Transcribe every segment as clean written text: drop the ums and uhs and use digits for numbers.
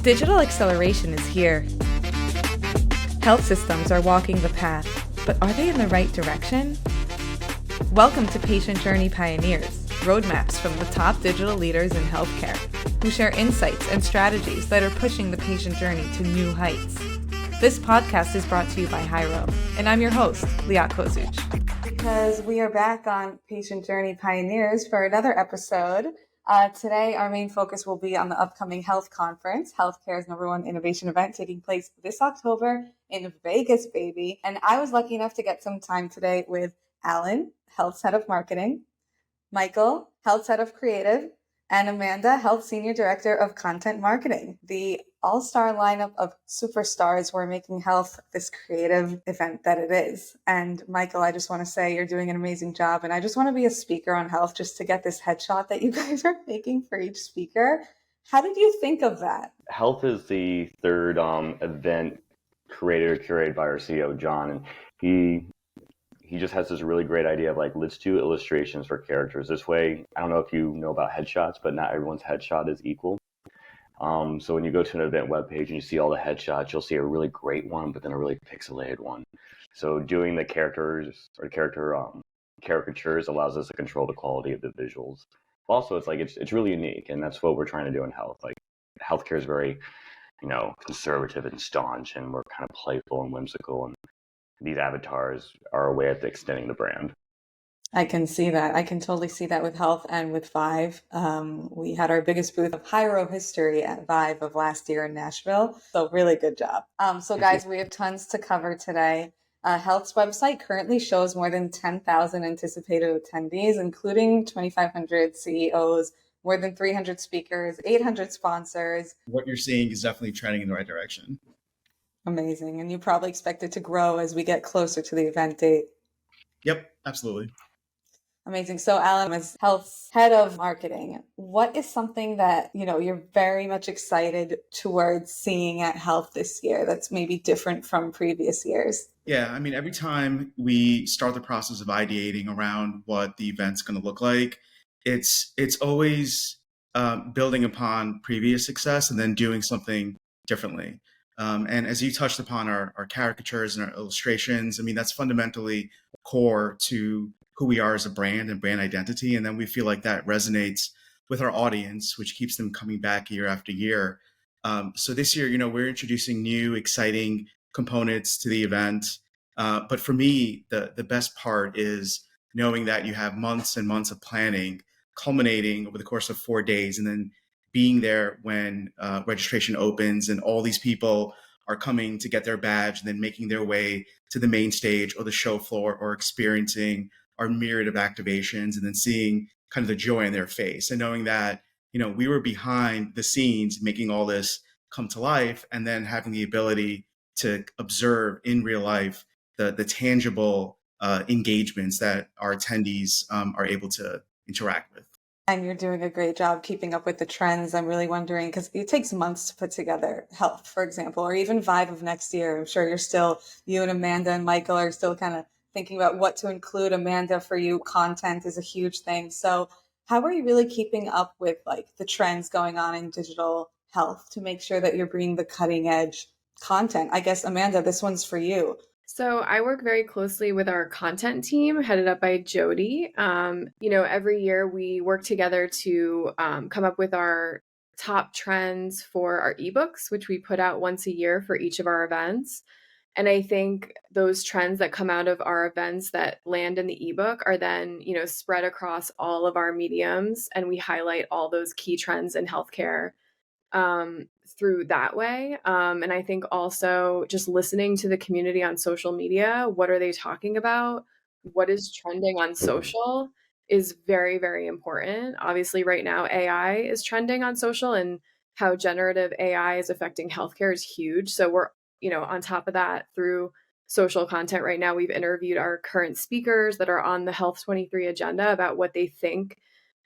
Digital acceleration is here. Health systems are walking the path, but are they in the right direction? Welcome to Patient Journey Pioneers, roadmaps from the top digital leaders in healthcare, who share insights and strategies that are pushing the patient journey to new heights. This podcast is brought to you by Hyro, and I'm your host, Liat Kozuch. Because we are back on Patient Journey Pioneers for another episode. Today, our main focus will be on the upcoming health conference, healthcare's #1 innovation event taking place this October in Vegas, baby. And I was lucky enough to get some time today with Alan, Health's Head of Marketing, Michael, Health's Head of Creative, and Amanda, Health Senior Director of Content Marketing, the all-star lineup of superstars who are making health this creative event that it is. And Michael, I just want to say you're doing an amazing job. And I just want to be a speaker on health just to get this headshot that you guys are making for each speaker. How did you think of that? Health is the third event curated by our CEO, John. And he just has this really great idea of like, let's do illustrations for characters. This way, I don't know if you know about headshots, but not everyone's headshot is equal. So when you go to an event webpage and you see all the headshots, you'll see a really great one, but then a really pixelated one. So doing the characters or caricatures allows us to control the quality of the visuals. Also, it's really unique, and that's what we're trying to do in health. Like healthcare is very, conservative and staunch, and we're kind of playful and whimsical, and these avatars are a way of extending the brand. I can see that. I can totally see that with health and with Vive. We had our biggest booth of Hyro history at Vive of last year in Nashville. So really good job. So guys, we have tons to cover today. Health's website currently shows more than 10,000 anticipated attendees, including 2,500 CEOs, more than 300 speakers, 800 sponsors. What you're seeing is definitely trending in the right direction. Amazing. And you probably expect it to grow as we get closer to the event date. Yep, absolutely. Amazing. So Alan, as Health's Head of Marketing, what is something that, you're very much excited towards seeing at Health this year that's maybe different from previous years? Yeah, every time we start the process of ideating around what the event's going to look like, it's always building upon previous success and then doing something differently. And as you touched upon our caricatures and our illustrations, that's fundamentally core to who we are as a brand and brand identity. And then we feel like that resonates with our audience, which keeps them coming back year after year. So this year, we're introducing new, exciting components to the event. But for me, the best part is knowing that you have months and months of planning culminating over the course of 4 days, and then being there when registration opens and all these people are coming to get their badge and then making their way to the main stage or the show floor or experiencing our myriad of activations and then seeing kind of the joy in their face and knowing that, we were behind the scenes making all this come to life, and then having the ability to observe in real life the tangible engagements that our attendees are able to interact with. And you're doing a great job keeping up with the trends. I'm really wondering, because it takes months to put together Health, for example, or even Vive of next year. I'm sure you and Amanda and Michael are still kind of thinking about what to include. Amanda, for you, content is a huge thing. So how are you really keeping up with the trends going on in digital health to make sure that you're bringing the cutting edge content? I guess, Amanda, this one's for you. So I work very closely with our content team headed up by Jody. Every year we work together to come up with our top trends for our ebooks, which we put out once a year for each of our events. And I think those trends that come out of our events that land in the ebook are then, spread across all of our mediums. And we highlight all those key trends in healthcare through that way. And I think also just listening to the community on social media, what are they talking about? What is trending on social is very, very important. Obviously, right now, AI is trending on social, and how generative AI is affecting healthcare is huge. So we're on top of that through social content right now. We've interviewed our current speakers that are on the Health 23 agenda about what they think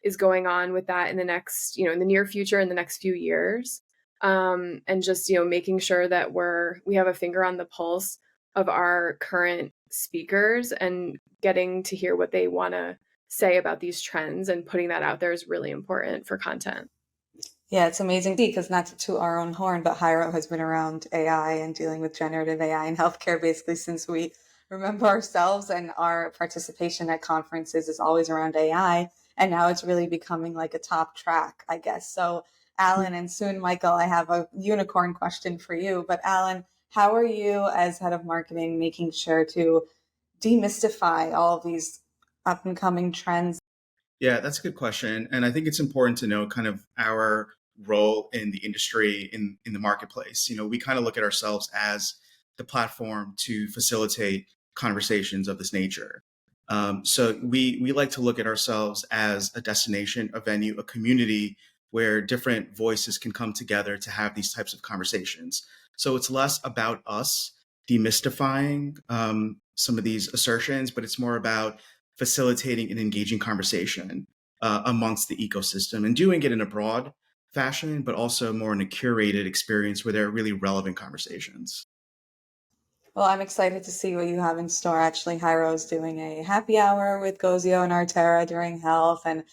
is going on with that in the next, in the near future, in the next few years. And just, making sure that we have a finger on the pulse of our current speakers and getting to hear what they want to say about these trends and putting that out there is really important for content. Yeah, it's amazing because not to toot our own horn, but Hiro has been around AI and dealing with generative AI in healthcare basically since we remember ourselves, and our participation at conferences is always around AI. And now it's really becoming like a top track, I guess. So, Alan, and soon Michael, I have a unicorn question for you. But Alan, how are you as head of marketing making sure to demystify all of these up and coming trends? Yeah, that's a good question. And I think it's important to know kind of our role in the industry, in the marketplace. We kind of look at ourselves as the platform to facilitate conversations of this nature. So we like to look at ourselves as a destination, a venue, a community where different voices can come together to have these types of conversations. So it's less about us demystifying some of these assertions, but it's more about facilitating an engaging conversation amongst the ecosystem and doing it in a broad fashion, but also more in a curated experience where there are really relevant conversations. Well, I'm excited to see what you have in store. Actually, Hiro's doing a happy hour with Gozio and Artera during health, and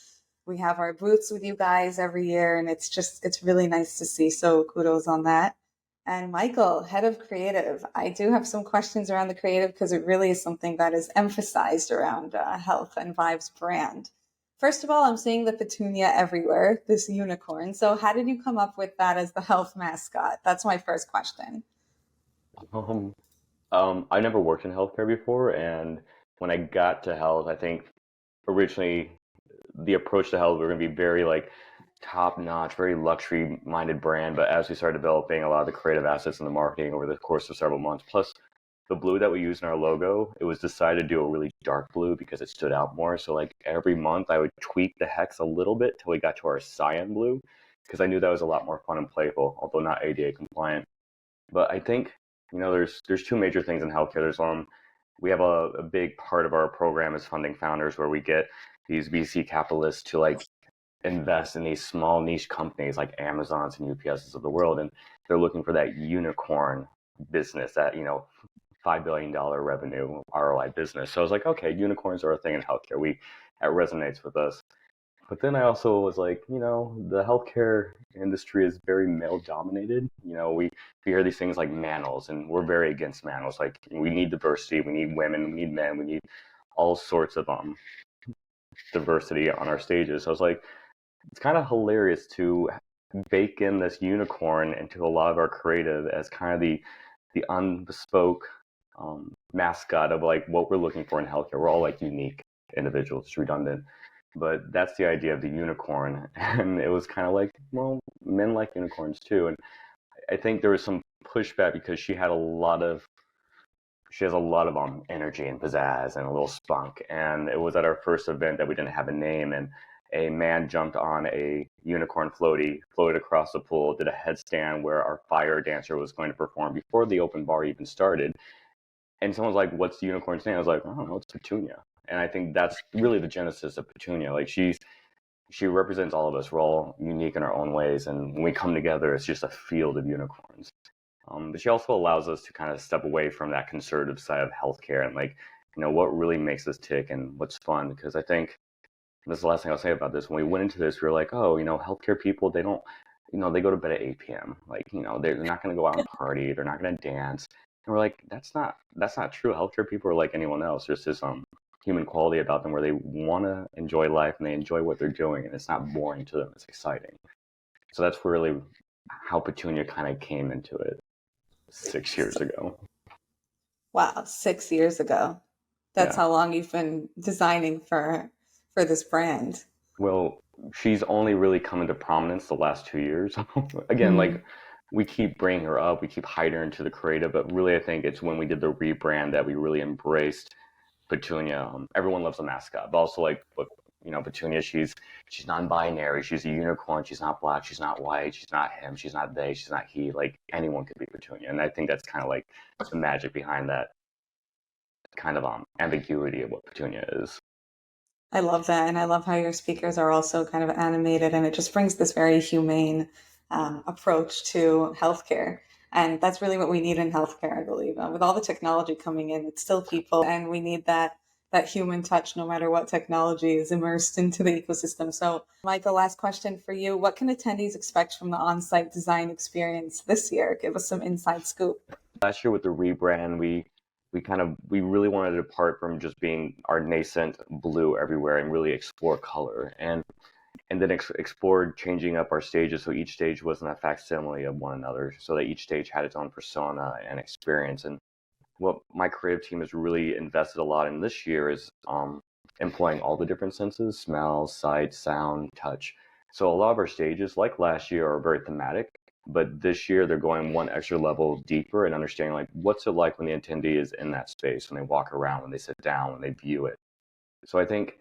we have our booths with you guys every year, and it's really nice to see. So kudos on that. And Michael, head of creative, I do have some questions around the creative because it really is something that is emphasized around health and Vibe's brand. First of all, I'm seeing the Petunia everywhere, this unicorn. So how did you come up with that as the health mascot? That's my first question. Um, I never worked in healthcare before, and when I got to health, I think originally the approach to health we were going to be very like top notch, very luxury minded brand. But as we started developing a lot of the creative assets and the marketing over the course of several months, plus the blue that we use in our logo, it was decided to do a really dark blue because it stood out more. So like every month I would tweak the hex a little bit till we got to our cyan blue because I knew that was a lot more fun and playful, although not ADA compliant. But I think there's two major things in healthcare. We have a big part of our program is funding founders, where we get these VC capitalists to like invest in these small niche companies like Amazons and UPSs of the world, and they're looking for that unicorn business, that $5 billion revenue ROI business. So I was like, okay, unicorns are a thing in healthcare. That resonates with us. But then I also was like, the healthcare industry is very male dominated. We hear these things like manels, and we're very against manels. Like, we need diversity, we need women, we need men, we need all sorts of diversity on our stages. So I was like, it's kind of hilarious to bake in this unicorn into a lot of our creative as kind of the unbespoke mascot of like what we're looking for in healthcare. We're all like unique individuals. It's redundant, but that's the idea of the unicorn. And it was kind of like, well, men like unicorns too. And I think there was some pushback because she has a lot of energy and pizzazz and a little spunk. And it was at our first event that we didn't have a name, and a man jumped on a unicorn floaty, floated across the pool, did a headstand where our fire dancer was going to perform before the open bar even started. And someone was like, "What's the unicorn's name?" I was like, "I don't know, it's Petunia." And I think that's really the genesis of Petunia. Like, she represents all of us. We're all unique in our own ways, and when we come together, it's just a field of unicorns. But she also allows us to kind of step away from that conservative side of healthcare and like, what really makes us tick and what's fun. Because I think this is the last thing I'll say about this. When we went into this, we were like, oh, healthcare people, they don't, they go to bed at 8 p.m. Like, they're not going to go out and party. They're not going to dance. And we're like, that's not true. Healthcare people are like anyone else. There's this human quality about them where they want to enjoy life and they enjoy what they're doing, and it's not boring to them. It's exciting. So that's really how Petunia kind of came into it 6 years ago. Wow, 6 years ago. That's how long you've been designing for this brand. Well, she's only really come into prominence the last 2 years. Again, like, we keep bringing her up, we keep hiding her into the creative, but really I think it's when we did the rebrand that we really embraced Petunia. Everyone loves a mascot, but also like, Petunia, she's non-binary, she's a unicorn, she's not black, she's not white, she's not him, she's not they, she's not he. Like, anyone could be Petunia, and I think that's kind of like the magic behind that kind of ambiguity of what Petunia is. I love that, and I love how your speakers are also kind of animated, and it just brings this very humane approach to healthcare. And that's really what we need in healthcare, I believe. With all the technology coming in, it's still people, and we need that human touch no matter what technology is immersed into the ecosystem. So, Michael, last question for you. What can attendees expect from the on-site design experience this year? Give us some inside scoop. Last year with the rebrand, we really wanted to depart from just being our nascent blue everywhere and really explore color and then explored changing up our stages so each stage wasn't a facsimile of one another, so that each stage had its own persona and experience. And what my creative team has really invested a lot in this year is employing all the different senses: smell, sight, sound, touch. So a lot of our stages, like last year, are very thematic, but this year they're going one extra level deeper and understanding like what's it like when the attendee is in that space, when they walk around, when they sit down, when they view it. So I think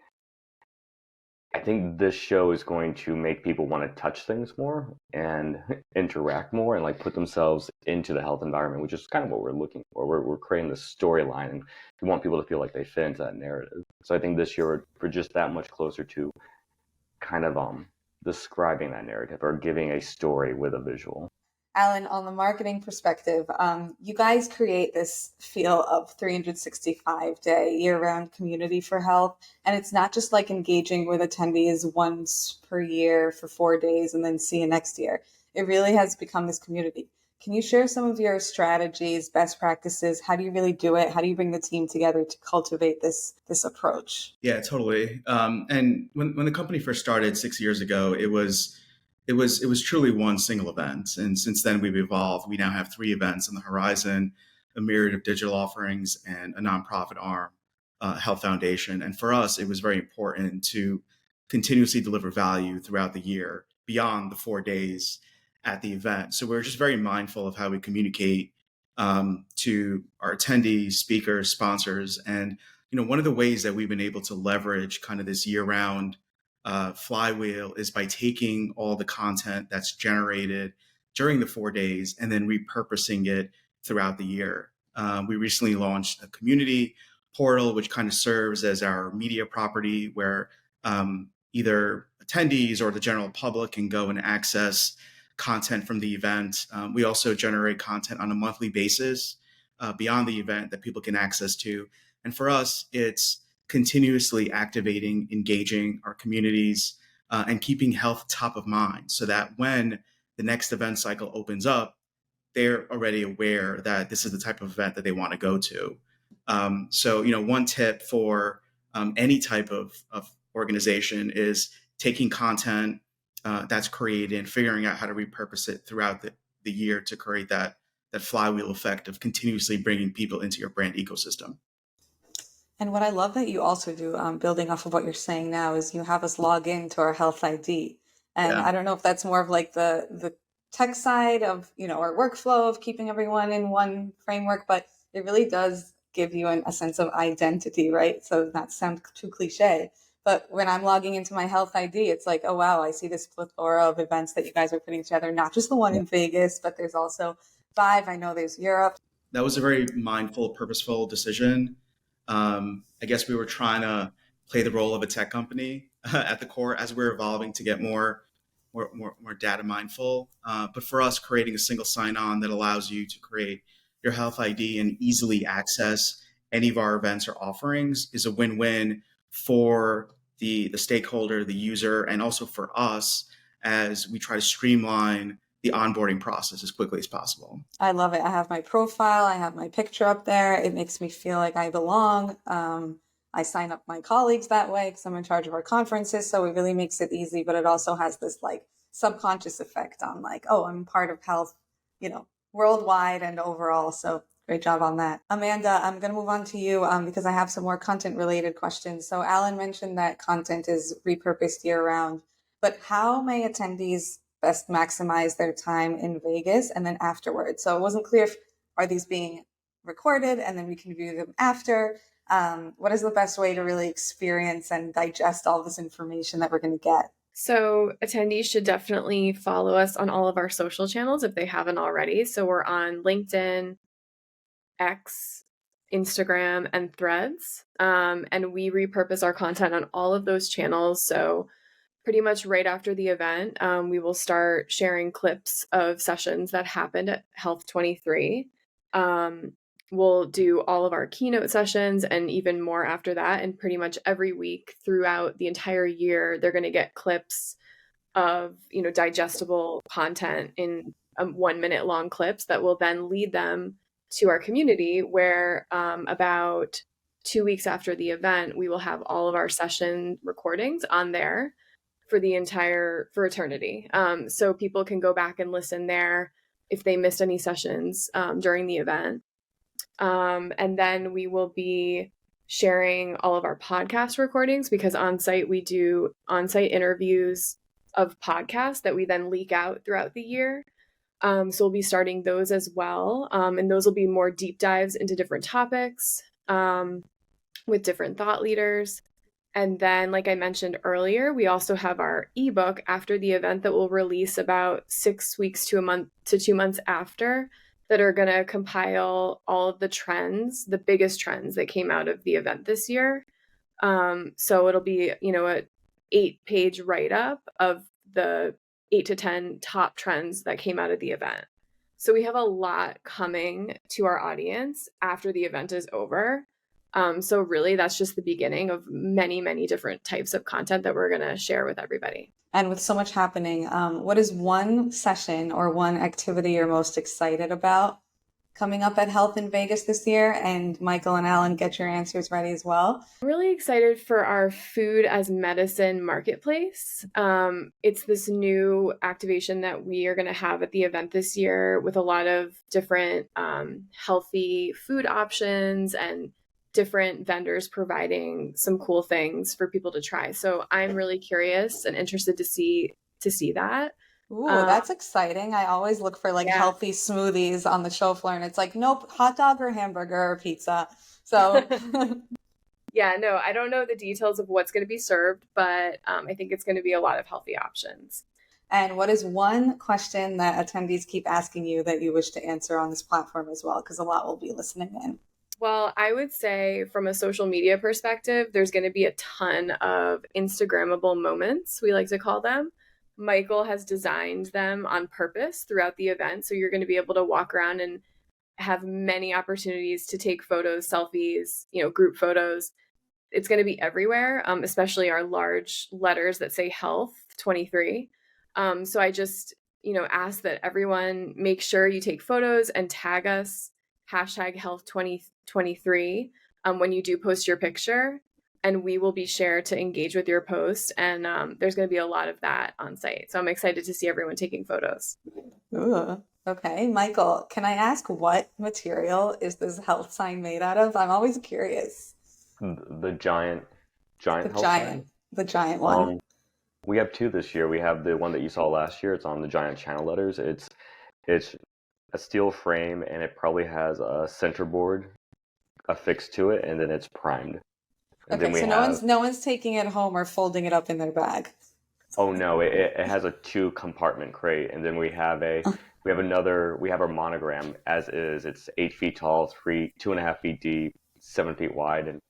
this show is going to make people want to touch things more and interact more and like put themselves into the health environment, which is kind of what we're looking for. We're creating this storyline and we want people to feel like they fit into that narrative. So I think this year we're just that much closer to kind of describing that narrative or giving a story with a visual. Alan, on the marketing perspective, you guys create this feel of 365-day year-round community for health. And it's not just like engaging with attendees once per year for 4 days and then see you next year. It really has become this community. Can you share some of your strategies, best practices? How do you really do it? How do you bring the team together to cultivate this approach? Yeah, totally. And when the company first started 6 years ago, it was truly one single event. And since then we've evolved. We now have 3 events on the horizon, a myriad of digital offerings, and a nonprofit arm, Health Foundation. And for us, it was very important to continuously deliver value throughout the year beyond the 4 days at the event. So we're just very mindful of how we communicate to our attendees, speakers, sponsors. And one of the ways that we've been able to leverage kind of this year-round flywheel is by taking all the content that's generated during the 4 days and then repurposing it throughout the year. We recently launched a community portal, which kind of serves as our media property where either attendees or the general public can go and access content from the event. We also generate content on a monthly basis beyond the event that people can access to. And for us, it's continuously activating, engaging our communities, and keeping health top of mind so that when the next event cycle opens up, they're already aware that this is the type of event that they want to go to. So, one tip for any type of organization is taking content that's created and figuring out how to repurpose it throughout the year to create that flywheel effect of continuously bringing people into your brand ecosystem. And what I love that you also do, building off of what you're saying now, is you have us log into our health ID. And Yeah. I don't know if that's more of like the tech side of, our workflow of keeping everyone in one framework, but it really does give you a sense of identity, right? So not sound too cliche. But when I'm logging into my health ID, it's like, oh, wow, I see this plethora of events that you guys are putting together, not just the one in Vegas, but there's also 5. I know there's Europe. That was a very mindful, purposeful decision. I guess we were trying to play the role of a tech company at the core as we're evolving to get more data mindful. But for us, creating a single sign-on that allows you to create your health ID and easily access any of our events or offerings is a win-win for the stakeholder, the user, and also for us as we try to streamline the onboarding process as quickly as possible. I love it. I have my profile. I have my picture up there. It makes me feel like I belong. I sign up my colleagues that way because I'm in charge of our conferences. So it really makes it easy, but it also has this like subconscious effect on like, oh, I'm part of health, worldwide and overall. So great job on that. Amanda, I'm going to move on to you because I have some more content related questions. So Alan mentioned that content is repurposed year round, but how may attendees best maximize their time in Vegas and then afterwards? So it wasn't clear if are these being recorded and then we can view them after. What is the best way to really experience and digest all this information that we're going to get? So attendees should definitely follow us on all of our social channels if they haven't already. So we're on LinkedIn, X, Instagram, and Threads. And we repurpose our content on all of those channels. So pretty much right after the event, we will start sharing clips of sessions that happened at Health 23. We'll do all of our keynote sessions and even more after that. And pretty much every week throughout the entire year, they're going to get clips of, digestible content in 1 minute long clips that will then lead them to our community where about 2 weeks after the event, we will have all of our session recordings on there for eternity. So people can go back and listen there if they missed any sessions during the event. And then we will be sharing all of our podcast recordings because on site we do on-site interviews of podcasts that we then leak out throughout the year. So we'll be starting those as well. And those will be more deep dives into different topics with different thought leaders. And then, like I mentioned earlier, we also have our ebook after the event that will release about 6 weeks to a month to 2 months after, that are going to compile all of the trends, the biggest trends that came out of the event this year. So it'll be, a 8-page write-up of the 8 to 10 top trends that came out of the event. So we have a lot coming to our audience after the event is over. So really, that's just the beginning of many, many different types of content that we're going to share with everybody. And with so much happening, what is one session or one activity you're most excited about coming up at Health in Vegas this year? And Michael and Alan, get your answers ready as well. I'm really excited for our food as medicine marketplace. It's this new activation that we are going to have at the event this year with a lot of different healthy food options and different vendors providing some cool things for people to try. So I'm really curious and interested to see that. Ooh, that's exciting. I always look for healthy smoothies on the show floor and it's like, nope, hot dog or hamburger or pizza. So yeah, no, I don't know the details of what's going to be served, but I think it's going to be a lot of healthy options. And what is one question that attendees keep asking you that you wish to answer on this platform as well? Because a lot will be listening in. Well, I would say from a social media perspective, there's going to be a ton of Instagrammable moments, we like to call them. Michael has designed them on purpose throughout the event. So you're going to be able to walk around and have many opportunities to take photos, selfies, group photos. It's going to be everywhere, especially our large letters that say Health 23. So I just, ask that everyone make sure you take photos and tag us #Health 2023 when you do post your picture, and we will be shared to engage with your post. And there's going to be a lot of that on site. So I'm excited to see everyone taking photos. Ooh, okay. Michael, can I ask what material is this health sign made out of? I'm always curious. The giant health sign? The giant one. We have two this year. We have the one that you saw last year. It's on the giant channel letters. It's a steel frame, and it probably has a center board affixed to it, and then it's primed. And okay, so no one's taking it home or folding it up in their bag. Oh no, it has a 2-compartment crate, and then we have our monogram as is. It's 8 feet tall, 2.5 feet deep, 7 feet wide, and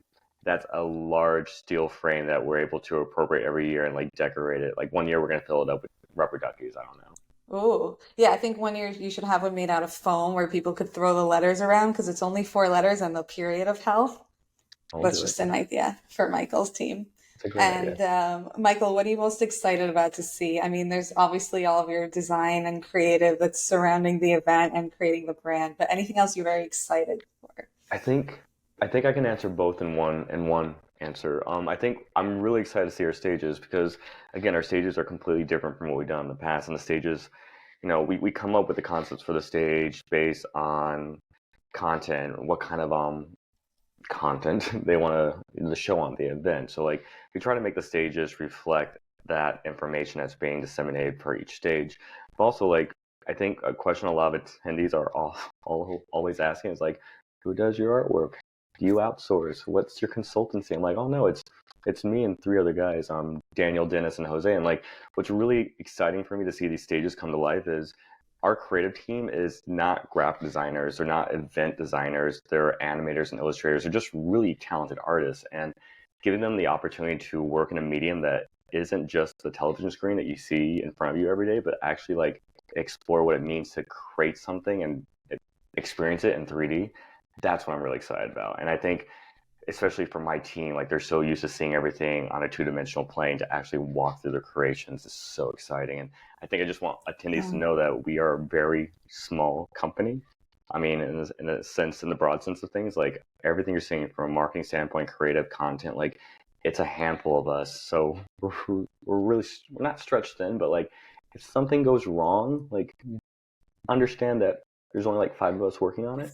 that's a large steel frame that we're able to appropriate every year and decorate it. One year we're gonna fill it up with rubber duckies. I don't know. Oh, yeah, I think one year you should have one made out of foam where people could throw the letters around because it's only 4 letters and the period of health. That's just an idea for Michael's team. And Michael, what are you most excited about to see? I mean, there's obviously all of your design and creative that's surrounding the event and creating the brand, but anything else you're very excited for? I think I can answer both in one answer. I think I'm really excited to see our stages because, again, our stages are completely different from what we've done in the past. And the stages, we come up with the concepts for the stage based on content, what kind of content they want to show on the event. So we try to make the stages reflect that information that's being disseminated per each stage. But also I think a question a lot of attendees are always asking is who does your artwork? Do you outsource? What's your consultancy? I'm like, oh no, it's me and 3 other guys, Daniel, Dennis, and Jose. And what's really exciting for me to see these stages come to life is our creative team is not graphic designers, they're not event designers, they're animators and illustrators. They're just really talented artists, and giving them the opportunity to work in a medium that isn't just the television screen that you see in front of you every day, but actually like explore what it means to create something and experience it in 3D. That's what I'm really excited about. And I think, especially for my team, like they're so used to seeing everything on a two-dimensional plane, to actually walk through their creations is so exciting. And I think I just want attendees to know that we are a very small company. I mean, in a sense, in the broad sense of things, like everything you're seeing from a marketing standpoint, creative content, like it's a handful of us. So we're not stretched thin, but like if something goes wrong, like understand that there's only like 5 of us working on it.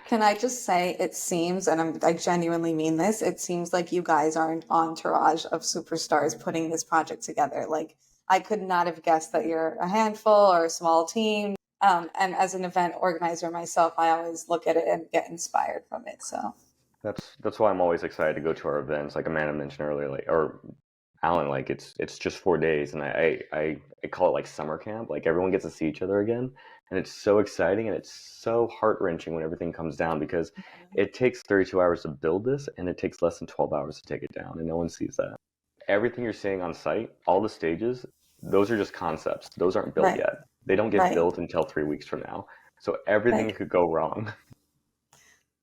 Can I just say, it seems, and I genuinely mean this, it seems like you guys are an entourage of superstars putting this project together. Like, I could not have guessed that you're a handful or a small team. And as an event organizer myself, I always look at it and get inspired from it. So that's why I'm always excited to go to our events. Like Amanda mentioned earlier, like, or Alan, like it's just 4 days, and I call it like summer camp. Like everyone gets to see each other again, and it's so exciting, and it's so heart-wrenching when everything comes down, because it takes 32 hours to build this, and it takes less than 12 hours to take it down, and no one sees that. Everything you're seeing on site, all the stages, those are just concepts. Those aren't built yet. They don't get built until 3 weeks from now. So everything could go wrong.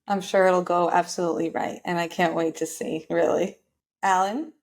I'm sure it'll go absolutely right, and I can't wait to see, really. Alan?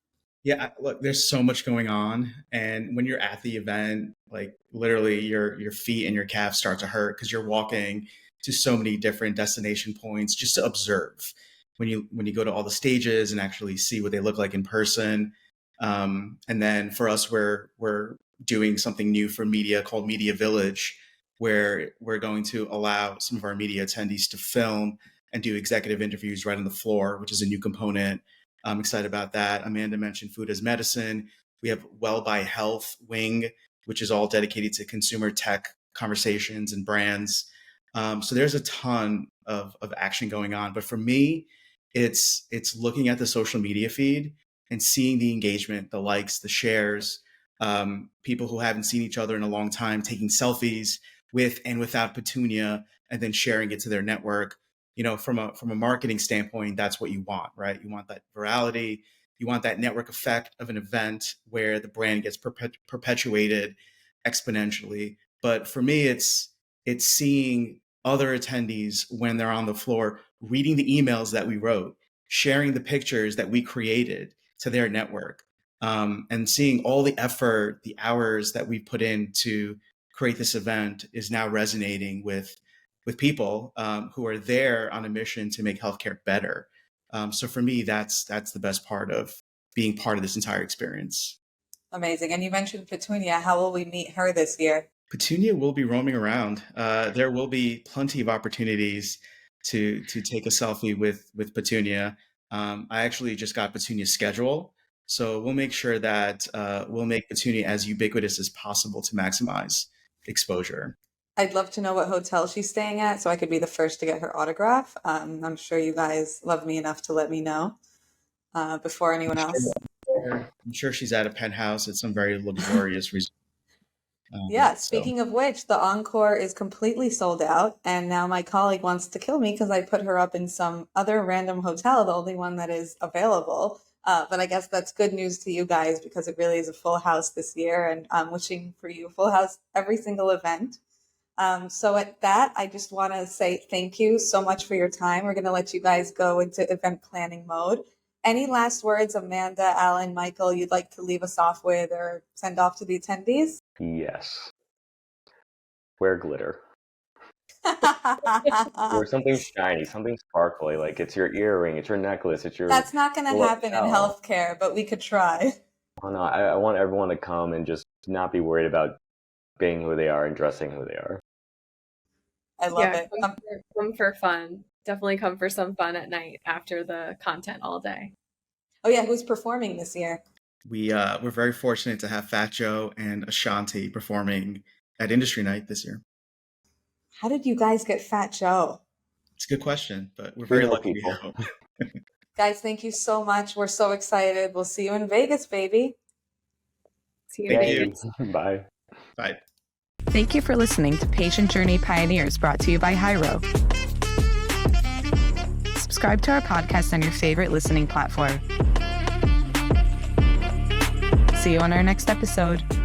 Yeah, look, there's so much going on. And when you're at the event, like literally your feet and your calves start to hurt because you're walking to so many different destination points just to observe. When you go to all the stages and actually see what they look like in person. And then for us, we're doing something new for media called Media Village, where we're going to allow some of our media attendees to film and do executive interviews right on the floor, which is a new component. I'm excited about that. Amanda mentioned food as medicine. We have Well by Health wing, which is all dedicated to consumer tech conversations and brands. So there's a ton of action going on. But for me, it's looking at the social media feed and seeing the engagement, the likes, the shares, people who haven't seen each other in a long time, taking selfies with and without Petunia, and then sharing it to their network. You know, from a marketing standpoint, that's what you want, right? You want that virality. You want that network effect of an event where the brand gets perpetuated exponentially. But for me, it's seeing other attendees when they're on the floor, reading the emails that we wrote, sharing the pictures that we created to their network, and seeing all the effort, the hours that we put in to create this event is now resonating with people who are there on a mission to make healthcare better. So for me, that's the best part of being part of this entire experience. Amazing. And you mentioned Petunia. How will we meet her this year? Petunia will be roaming around. There will be plenty of opportunities to take a selfie with Petunia. I actually just got Petunia's schedule. So we'll make sure that we'll make Petunia as ubiquitous as possible to maximize exposure. I'd love to know what hotel she's staying at so I could be the first to get her autograph. I'm sure you guys love me enough to let me know before anyone else. I'm sure she's at a penthouse at some very luxurious resort. Speaking of which, the Encore is completely sold out. And now my colleague wants to kill me because I put her up in some other random hotel, the only one that is available. But I guess that's good news to you guys because it really is a full house this year. And I'm wishing for you a full house every single event. So at that, I just want to say thank you so much for your time. We're going to let you guys go into event planning mode. Any last words, Amanda, Alan, Michael, you'd like to leave us off with or send off to the attendees? Yes. Wear glitter. Or something shiny, something sparkly, like it's your earring, it's your necklace, it's your... That's not going to happen in healthcare, but we could try. Oh no, I want everyone to come and just not be worried about being who they are and dressing who they are. I love it. Come for fun. Definitely come for some fun at night after the content all day. Oh yeah, who's performing this year? We're very fortunate to have Fat Joe and Ashanti performing at Industry Night this year. How did you guys get Fat Joe? It's a good question, but we're very lucky. Guys, thank you so much. We're so excited. We'll see you in Vegas, baby. See you in Vegas. Bye. Bye. Thank you for listening to Patient Journey Pioneers, brought to you by Hyro. Subscribe to our podcast on your favorite listening platform. see you on our next episode.